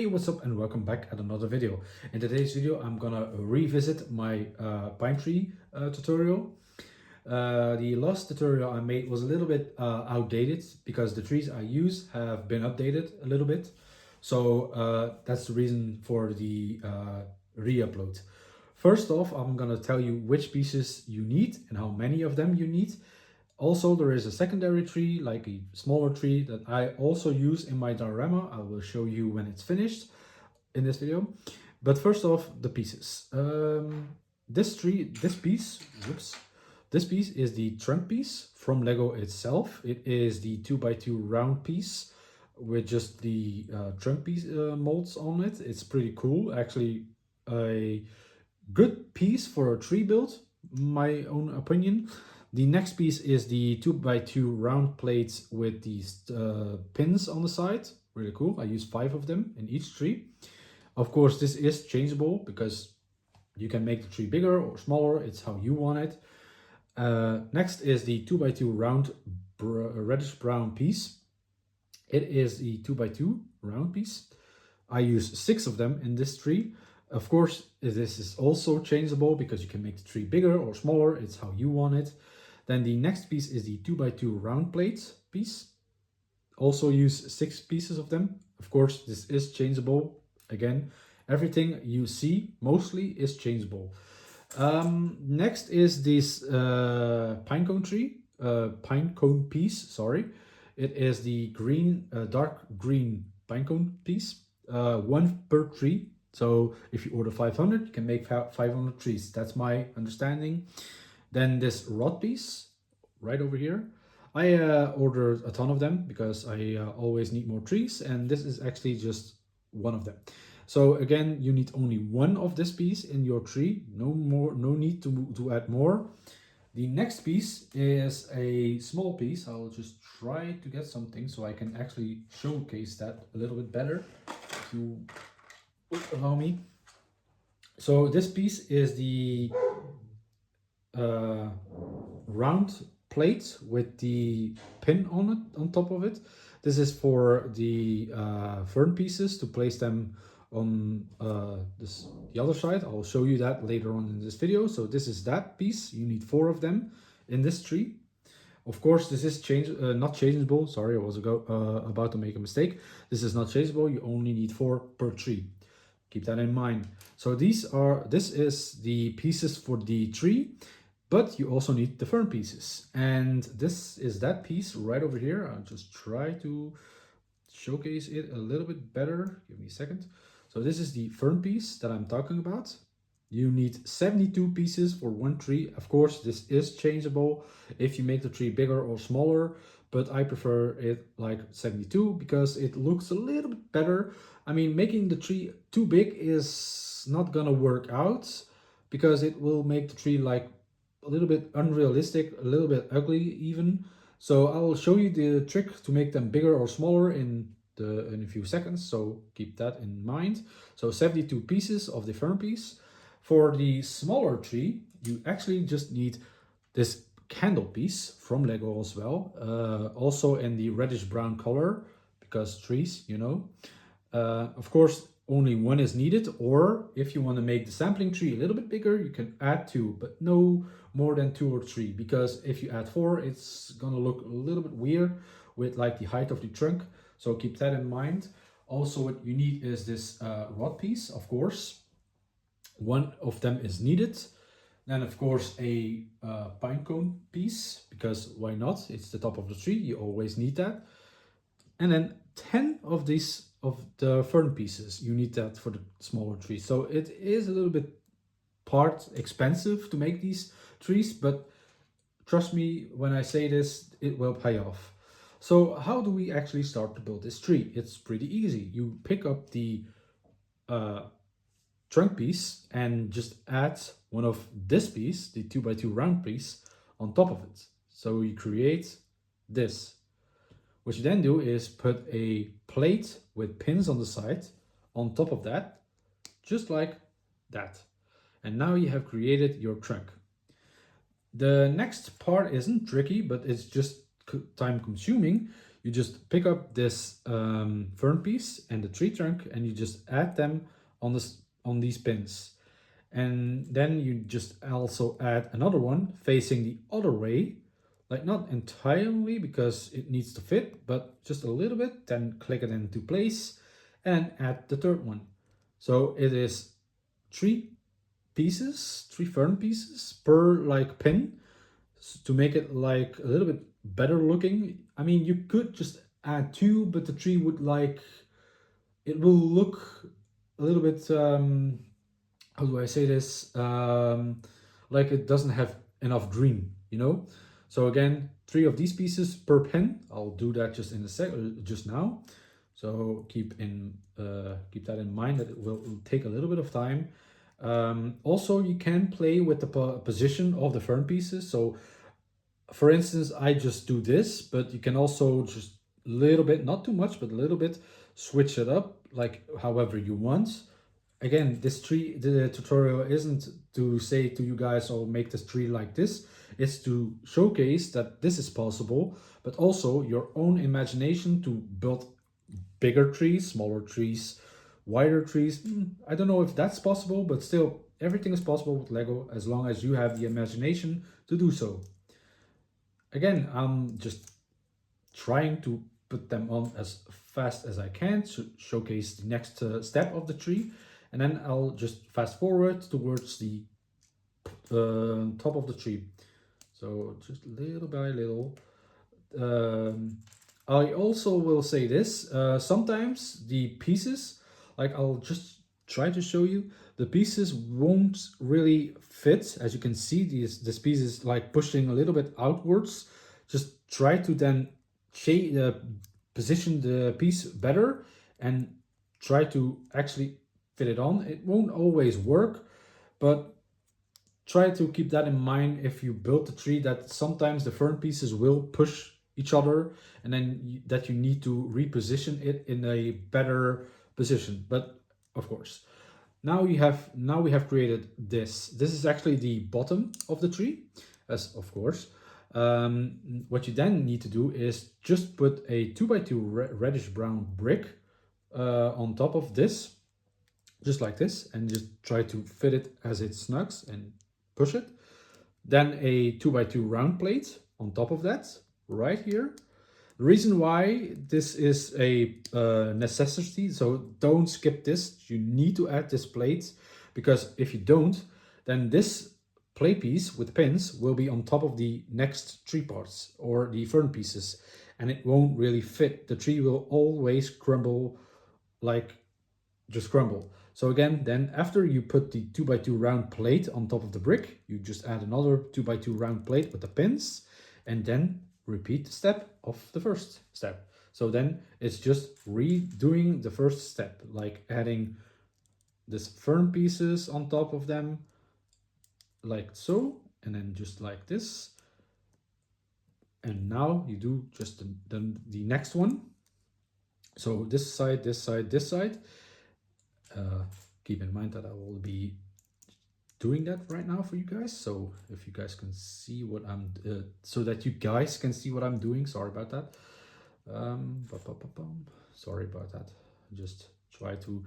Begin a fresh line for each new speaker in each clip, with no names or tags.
Hey, what's up and welcome back at another video. In today's video I'm gonna revisit my pine tree tutorial. The last tutorial I made was a little bit outdated because the trees I use have been updated a little bit. So that's the reason for the re-upload. First off, I'm gonna tell you which pieces you need and how many of them you need. Also, there is a secondary tree, like a smaller tree, that I also use in my diorama. I will show you when it's finished in this video. But first off, the pieces. This piece is the trunk piece from Lego itself. It is the 2x2 round piece with just the trunk piece molds on it. It's pretty cool. Actually, a good piece for a tree build, my own opinion. The next piece is the 2x2 round plates with these pins on the side. Really cool. I use 5 of them in each tree. Of course, this is changeable because you can make the tree bigger or smaller. It's how you want it. Next is the 2x2 round reddish brown piece. It is the 2x2 round piece. I use 6 of them in this tree. Of course, this is also changeable because you can make the tree bigger or smaller. It's how you want it. Then the next piece is the 2x2 round plate piece. Also use 6 pieces of them. Of course, this is changeable. Again, everything you see mostly is changeable. Next is this pine cone piece, sorry. It is the green, dark green pine cone piece, 1 per tree. So if you order 500, you can make 500 trees. That's my understanding. Then this rod piece right over here. I ordered a ton of them because I always need more trees, and this is actually just one of them. So again, you need only 1 of this piece in your tree. No more, no need to add more. The next piece is a small piece. I'll just try to get something so I can actually showcase that a little bit better, if you would allow me. So this piece is the round plate with the pin on it, on top of it. This is for the fern pieces to place them on the other side. I'll show you that later on in this video. So this is that piece. You need 4 of them in this tree. Of course, this is not changeable. Sorry, I was about to make a mistake. This is not changeable. You only need 4 per tree. Keep that in mind. So this is the pieces for the tree, but you also need the fern pieces. And this is that piece right over here. I'll just try to showcase it a little bit better. Give me a second. So this is the fern piece that I'm talking about. You need 72 pieces for 1 tree. Of course, this is changeable if you make the tree bigger or smaller, but I prefer it like 72 because it looks a little bit better. I mean, making the tree too big is not gonna work out because it will make the tree like a little bit unrealistic, a little bit ugly even. So I will show you the trick to make them bigger or smaller in a few seconds, so keep that in mind. So 72 pieces of the fern piece. For the smaller tree, you actually just need this candle piece from Lego as well, also in the reddish brown color, because trees, you know. Of course, only 1 is needed, or if you want to make the sampling tree a little bit bigger, you can add 2, but no more than 2 or 3, because if you add 4, it's gonna look a little bit weird with like the height of the trunk. So keep that in mind. Also, what you need is this rod piece, of course. 1 of them is needed. Then, of course, a pine cone piece, because why not? It's the top of the tree. You always need that. And then 10 of the fern pieces. You need that for the smaller trees. So it is a little bit expensive to make these trees, but trust me when I say this, it will pay off. So how do we actually start to build this tree? It's pretty easy. You pick up the trunk piece and just add 1 of this piece, the 2x2 round piece, on top of it. So you create this. What you then do is put a plate with pins on the side on top of that, just like that. And now you have created your trunk. The next part isn't tricky, but it's just time consuming. you just pick up this fern piece and the tree trunk, and you just add them on these pins. And then you just also add another one facing the other way, like not entirely because it needs to fit, but just a little bit. Then click it into place and add the third one. So it is three pieces, three fern pieces per like pin, to make it like a little bit better looking. I mean, you could just add two, but the tree would like, it will look a little bit how do I say this? Like it doesn't have enough green, you know? So again, three of these pieces per pin. I'll do that just in a sec, just now. So keep that in mind, that it will take a little bit of time. Also, you can play with the position of the fern pieces. So for instance, I just do this, but you can also just a little bit, not too much, but a little bit, switch it up like however you want. Again, the tutorial isn't to say to you guys, oh, make this tree like this. It's to showcase that this is possible, but also your own imagination to build bigger trees, smaller trees, wider trees. I don't know if that's possible, but still, everything is possible with Lego as long as you have the imagination to do so. Again, I'm just trying to put them on as fast as I can to showcase the next step of the tree, and then I'll just fast forward towards the top of the tree. So just little by little. I also will say this, sometimes the pieces, like I'll just try to show you, the pieces won't really fit. As you can see, this piece is like pushing a little bit outwards. Just try to then position the piece better and try to actually fit it on. It won't always work, but try to keep that in mind if you build the tree, that sometimes the fern pieces will push each other, and then that you need to reposition it in a better position. But of course, now we have created this. This is actually the bottom of the tree, as of course. What you then need to do is just put a 2x2 reddish brown brick on top of this, just like this, and just try to fit it as it snugs and push it. Then a 2x2 round plate on top of that, right here. The reason why this is a necessity, so don't skip this. You need to add this plate, because if you don't, then this plate piece with pins will be on top of the next tree parts or the fern pieces, and it won't really fit. The tree will always crumble, like just crumble. So again, then after you put the 2x2 round plate on top of the brick, you just add another 2x2 round plate with the pins, and then repeat the step of the first step. So then it's just redoing the first step, like adding this fern pieces on top of them, like so, and then just like this. And now you do just the next one. So this side, this side, this side. Keep in mind that I will be doing that right now for you guys, so if you guys can see what I'm so that you guys can see what I'm doing. Sorry about that. Sorry about that. Just try to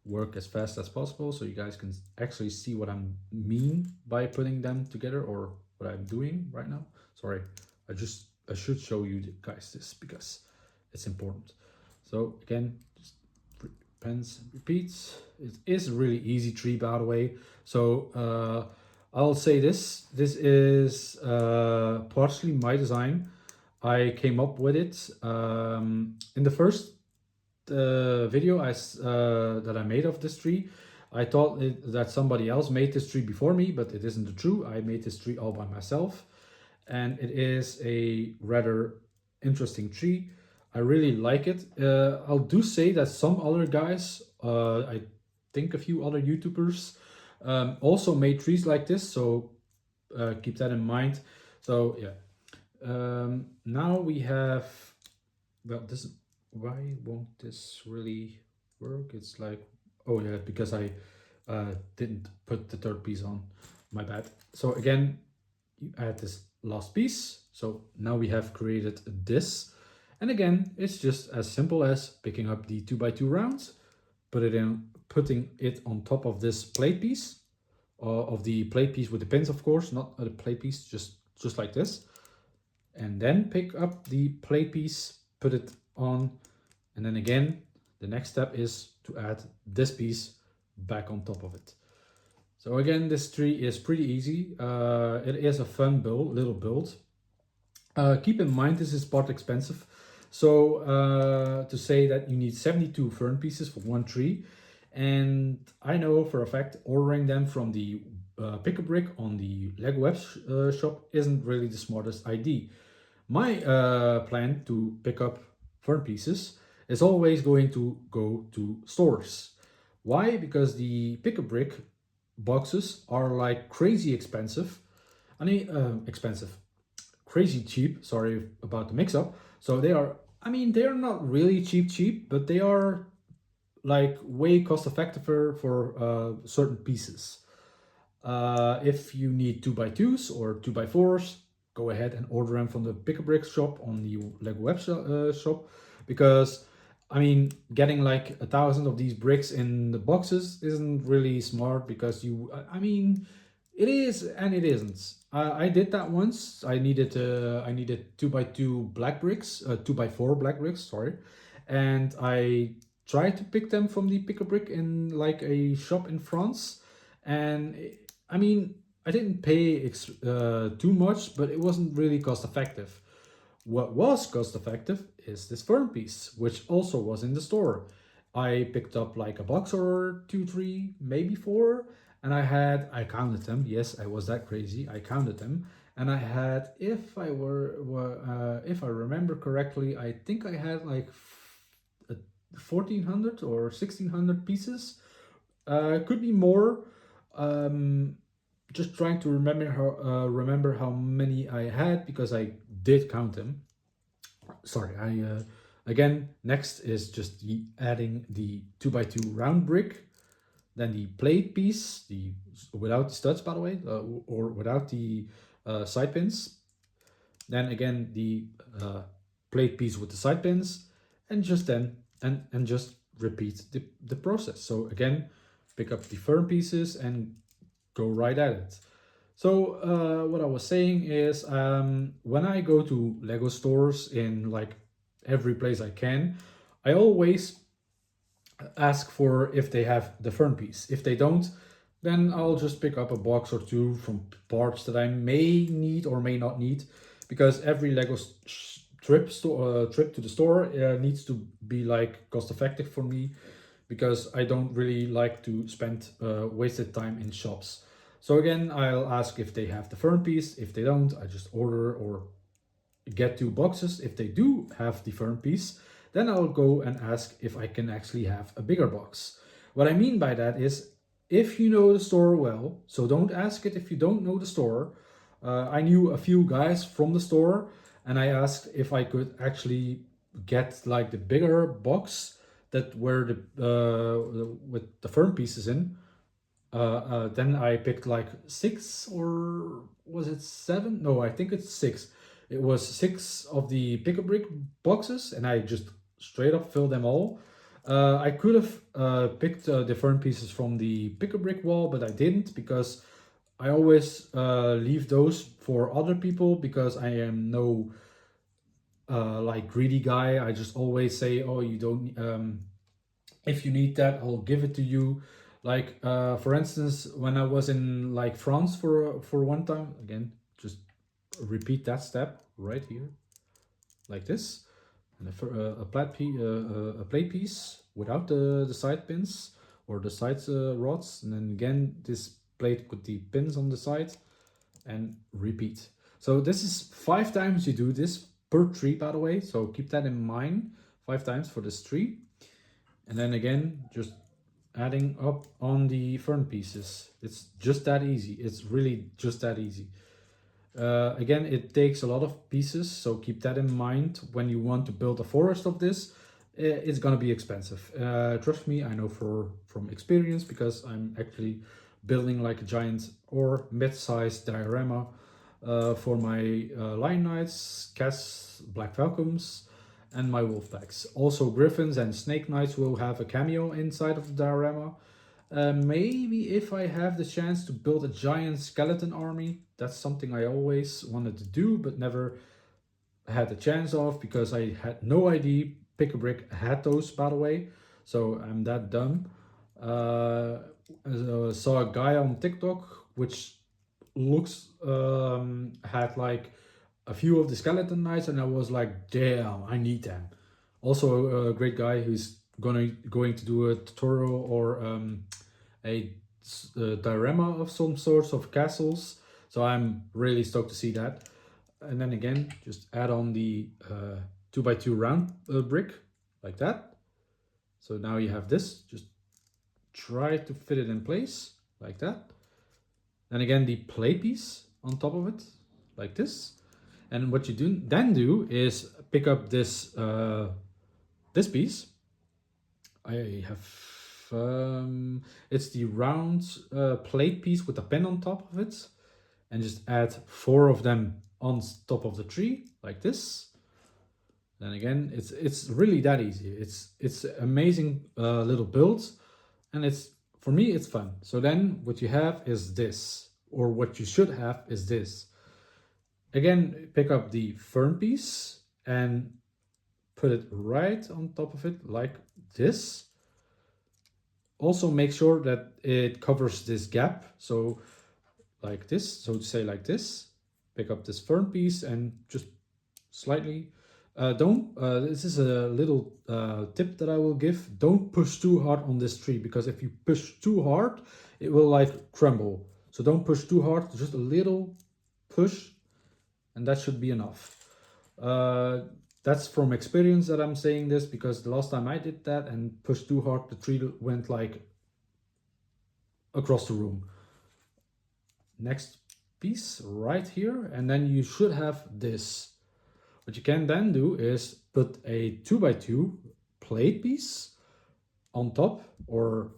work as fast as possible so you guys can actually see what I mean by putting them together, or what I'm doing right now. Sorry, I should show you guys this because it's important. So again, just pens, repeats. It is a really easy tree, by the way. So I'll say this is partially my design. I came up with it in the first video that I made of this tree. I thought that somebody else made this tree before me, but it isn't true. I made this tree all by myself, and it is a rather interesting tree. I really like it. I'll do say that some other guys, I think a few other YouTubers, also made trees like this, so keep that in mind. So yeah, now we have, well, this, why won't this really work? It's like, oh yeah, because I didn't put the third piece on, my bad. So again, you add this last piece. So now we have created this, And again, it's just as simple as picking up the 2x2 rounds, putting it on top of this plate piece, of the plate piece with the pins, of course, not the plate piece, just like this. And then pick up the plate piece, put it on, and then again, the next step is to add this piece back on top of it. So again, this tree is pretty easy. It is a fun little build. Keep in mind this is part expensive. So to say that you need 72 fern pieces for one tree. And I know for a fact ordering them from the Pick-a-Brick on the Lego web shop isn't really the smartest idea. My plan to pick up fern pieces is always going to go to stores. Why? Because the Pick-a-Brick boxes are like crazy expensive. I mean, expensive, crazy cheap. Sorry about the mix-up. So they are. I mean, they are not really cheap, but they are like way cost effective for certain pieces. If you need 2x2s or 2x4s, go ahead and order them from the Pick-a-Brick shop on the Lego web shop, because I mean, getting like 1,000 of these bricks in the boxes isn't really smart, because I mean, it is and it isn't. I did that once. I needed 2x2 black bricks, 2x4 black bricks, sorry, and I tried to pick them from the Pick-a-Brick in like a shop in France, and I mean, I didn't pay too much, but it wasn't really cost effective. What was cost effective is this fern piece, which also was in the store. I picked up like a box or two, three, maybe four, and I counted them. Yes, I was that crazy. I counted them, and I had, if I remember correctly, I think I had like 1,400 or 1,600 pieces. Could be more. Um, just trying to remember how many I had, because I did count them. Sorry, I again, next is just adding the 2x2 round brick, then the plate piece, the without the studs, by the way, or without the side pins. Then again, the plate piece with the side pins, and just then and just repeat the process. So again, pick up the firm pieces and go right at it. So what I was saying is, when I go to Lego stores in like every place I can, I always ask for if they have the fern piece. If they don't, then I'll just pick up a box or two from parts that I may need or may not need, because every Lego trip to the store needs to be like cost effective for me, because I don't really like to spend wasted time in shops. So again, I'll ask if they have the fern piece. If they don't, I just order or get two boxes. If they do have the firm piece, then I'll go and ask if I can actually have a bigger box. What I mean by that is, if you know the store well, so don't ask it if you don't know the store. I knew a few guys from the store, and I asked if I could actually get like the bigger box that were with the firm pieces in. Then I picked like six, or was it seven? No, I think it's six. It was six of the Pick-a-Brick boxes, and I just straight up filled them all. I could have picked the fern pieces from the Pick-a-Brick wall, but I didn't, because I always leave those for other people, because I am no like greedy guy. I just always say, oh, you don't. If you need that, I'll give it to you. Like for instance, when I was in like France for one time, again, just repeat that step right here, like this, and a plate piece without the side pins or the side rods, and then again this plate with the pins on the side, and repeat. So this is 5 times you do this per tree, by the way. So keep that in mind. 5 times for this tree. And then again, just adding up on the fern pieces. It's just that easy. It's really just that easy. Again, it takes a lot of pieces, so keep that in mind when you want to build a forest of this. It's gonna be expensive. Trust me, I know from experience, because I'm actually building like a giant or mid-sized diorama for my Lion Knights, Cas, Black Falcons, and my wolf packs. Also, griffins and snake knights will have a cameo inside of the diorama. Maybe if I have the chance to build a giant skeleton army, that's something I always wanted to do but never had the chance of because I had no idea Pick a Brick had those, by the way. So I'm that dumb. Saw a guy on TikTok which looks had like a few of the skeleton knights, and I was like, damn, I need them. Also, a great guy who's going to do a tutorial or a diorama of some sorts of castles. So I'm really stoked to see that. And then again, just add on the 2x2 round brick like that. So now you have this. Just try to fit it in place like that. Then again, the plate piece on top of it like this. And what you then do is pick up this this piece. I have it's the round plate piece with a pen on top of it, and just add 4 of them on top of the tree like this. Then again, it's really that easy. It's amazing little build, and it's for me it's fun. So then what you have is this, or what you should have is this. Again, pick up the fern piece and put it right on top of it like this. Also make sure that it covers this gap. So like this, so to say like this. Pick up this fern piece and just slightly, this is a little tip that I will give. Don't push too hard on this tree, because if you push too hard, it will like crumble. So don't push too hard, just a little push, and that should be enough. That's from experience that I'm saying this, because the last time I did that and pushed too hard, the tree went like across the room. Next piece right here, and then you should have this. What you can then do is put a 2x2 plate piece on top, or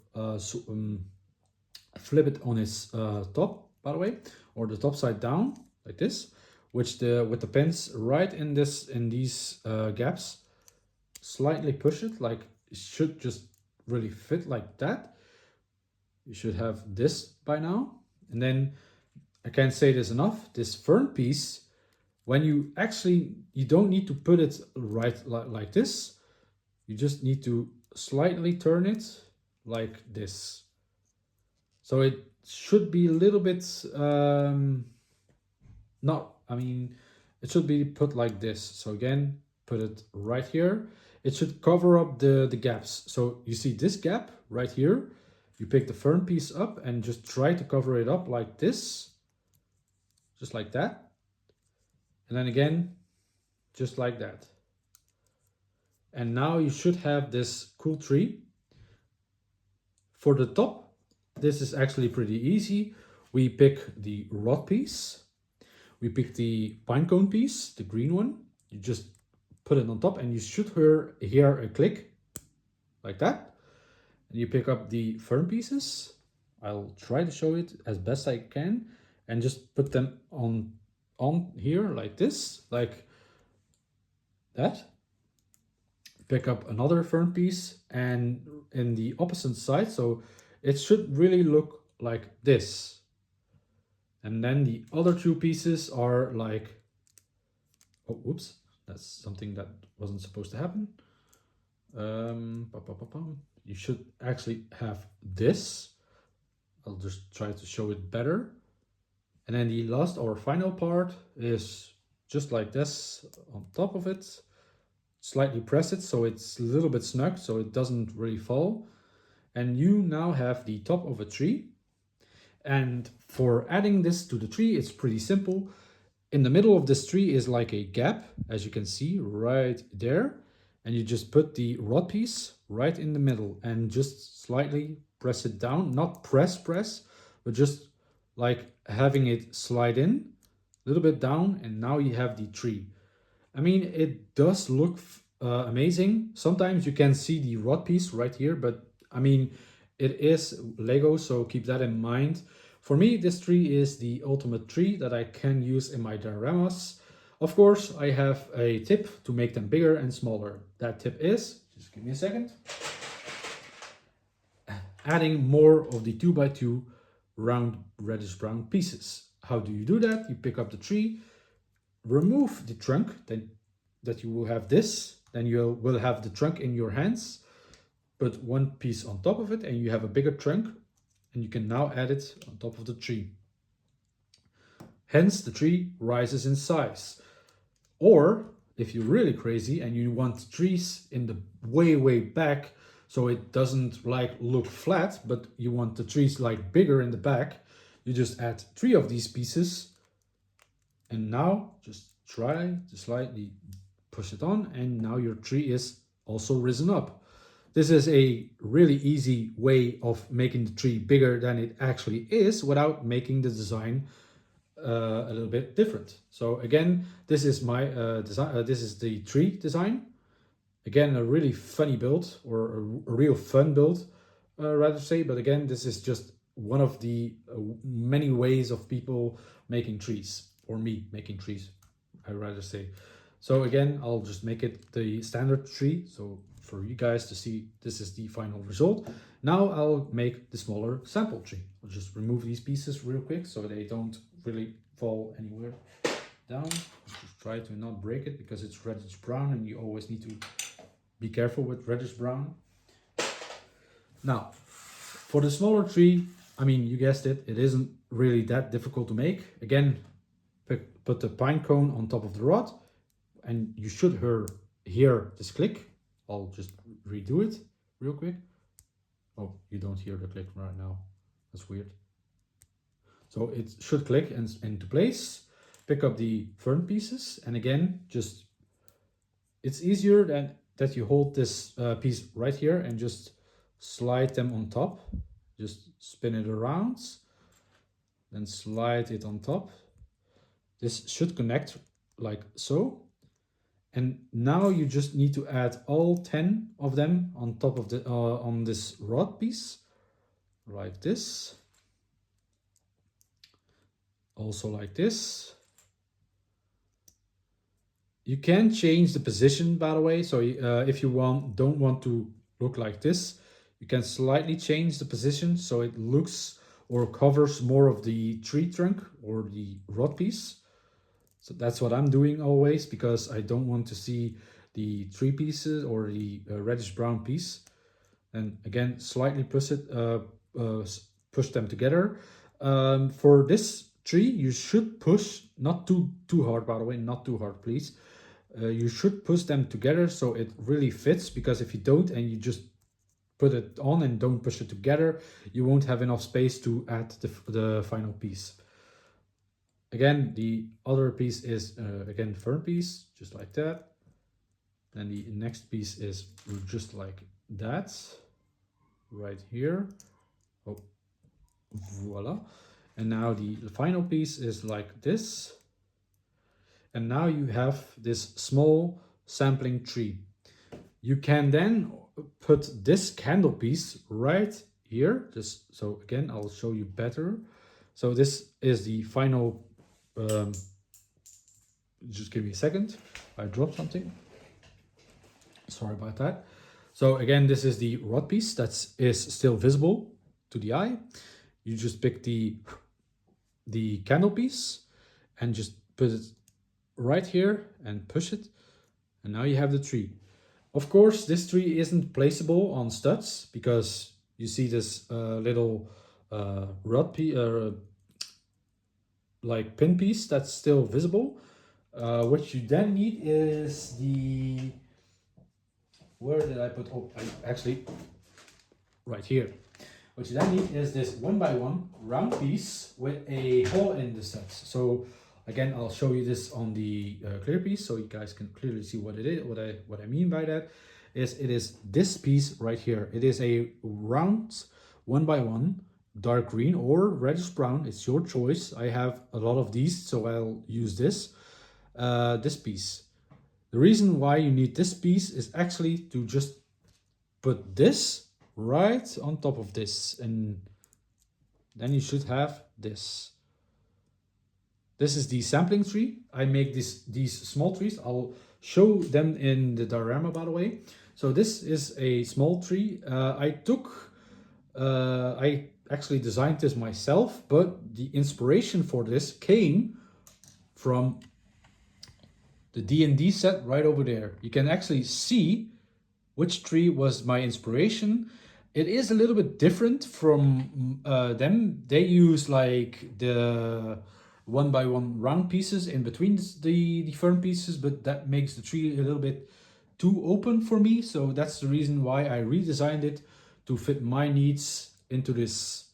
flip it on its top, by the way, or the top side down like this, which with the pins right in these gaps, slightly push it, like it should just really fit like that. You should have this by now. And then I can't say this enough, this fern piece, when you don't need to put it right like this, you just need to slightly turn it like this. So it should be a little bit it should be put like this. So again, put it right here. It should cover up the gaps. So you see this gap right here, you pick the fern piece up and just try to cover it up like this, just like that. And then again, just like that. And now you should have this cool tree. For the top, this is actually pretty easy. We pick the rod piece. We pick the pinecone piece, the green one. You just put it on top, and you should hear a click like that. And you pick up the fern pieces. I'll try to show it as best I can, and just put them on here like this, like that. Pick up another fern piece, and in the opposite side, so it should really look like this. And then the other 2 pieces are like, oh, whoops, that's something that wasn't supposed to happen. You should actually have this. I'll just try to show it better. And then the last or final part is just like this on top of it. Slightly press it so it's a little bit snug, so it doesn't really fall. And you now have the top of a tree. And for adding this to the tree, it's pretty simple. In the middle of this tree is like a gap, as you can see right there. And you just put the rod piece right in the middle and just slightly press it down. Not press, but just like having it slide in a little bit down. And now you have the tree. I mean, it does look amazing. Sometimes you can see the rod piece right here, but I mean, it is Lego, so keep that in mind. For me, this tree is the ultimate tree that I can use in my dioramas. Of course, I have a tip to make them bigger and smaller. That tip is, just give me a second, adding more of the 2x2 round reddish brown pieces. How do you do that? You pick up the tree, remove the trunk, then that you will have this, then you will have the trunk in your hands, put one piece on top of it and you have a bigger trunk, and you can now add it on top of the tree. Hence the tree rises in size. Or if you're really crazy and you want trees in the way back, so it doesn't like look flat, but you want the trees like bigger in the back, you just add 3 of these pieces, and now just try to slightly push it on, and now your tree is also risen up. This is a really easy way of making the tree bigger than it actually is without making the design a little bit different. So again, this is my design. This is the tree design. Again, a really funny build, or a real fun build, rather say. But again, this is just one of the many ways of people making trees, or me making trees, I'd rather say. So again, I'll just make it the standard tree. So for you guys to see, this is the final result. Now I'll make the smaller sample tree. I'll just remove these pieces real quick so they don't really fall anywhere down. Just try to not break it because it's reddish brown and you always need to be careful with reddish brown. Now, for the smaller tree, I mean, you guessed it, it isn't really that difficult to make. Again, put the pine cone on top of the rod and you should hear this click. I'll just redo it real quick. Oh, you don't hear the click right now. That's weird. So it should click into place. Pick up the fern pieces, and again, just it's easier that you hold this piece right here and just slide them on top. Just spin it around, then slide it on top. This should connect like so. And now you just need to add all 10 of them on top of the on this rod piece, like this. Also like this. You can change the position, by the way. So if you don't want to look like this, you can slightly change the position so it looks or covers more of the tree trunk or the rod piece. So that's what I'm doing always, because I don't want to see the tree pieces or the reddish brown piece. And again, slightly push them together. For this tree, you should push, not too hard, by the way, not too hard, please. You should push them together so it really fits, because if you don't and you just put it on and don't push it together, you won't have enough space to add the final piece. Again, the other piece is again fern piece, just like that. Then the next piece is just like that, right here. Oh, voila. And now the final piece is like this. And now you have this small sampling tree. You can then put this candle piece right here. Just so again, I'll show you better. So this is the final. Just give me a second. I dropped something. Sorry about that. So again, this is the rod piece that is still visible to the eye. You just pick the candle piece and just put it right here and push it, and now you have the tree. Of course, this tree isn't placeable on studs because you see this little rod piece, like pin piece that's still visible. What you then need is the, where did I put, oh, actually right here. What you then need is this 1x1 round piece with a hole in the studs. So again, I'll show you this on the clear piece so you guys can clearly see what it is. What I mean by that is it is this piece right here. It is a round 1x1 dark green or reddish brown. It's your choice. I have a lot of these, so I'll use this piece. The reason why you need this piece is actually to just put this right on top of this, and then you should have this. This is the sampling tree. I make these small trees. I'll show them in the diorama, by the way. So this is a small tree. I actually designed this myself, but the inspiration for this came from the D&D set right over there. You can actually see which tree was my inspiration. It is a little bit different from them. They use like the 1x1 round pieces in between the fern pieces, but that makes the tree a little bit too open for me. So that's the reason why I redesigned it to fit my needs into this.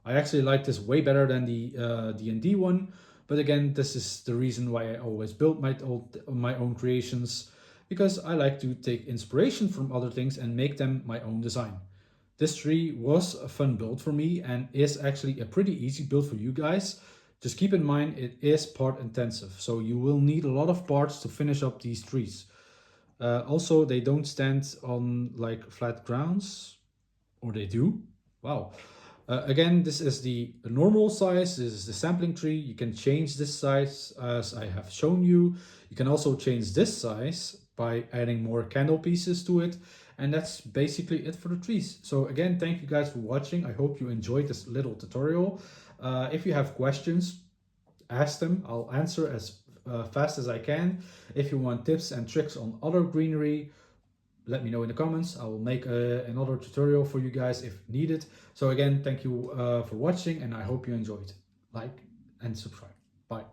I actually like this way better than the D&D one. But again, this is the reason why I always build my own creations, because I like to take inspiration from other things and make them my own design. This tree was a fun build for me and is actually a pretty easy build for you guys. Just keep in mind it is part intensive, so you will need a lot of parts to finish up these trees. Also, they don't stand on like flat grounds, or they do. Wow. Again, this is the normal size. This is the sampling tree. You can change this size as I have shown you. You can also change this size by adding more candle pieces to it. And that's basically it for the trees. So again, thank you guys for watching. I hope you enjoyed this little tutorial. If you have questions, ask them. I'll answer as fast as I can. If you want tips and tricks on other greenery, let me know in the comments. I will make another tutorial for you guys if needed. So again, thank you for watching, and I hope you enjoyed. Like and subscribe. Bye.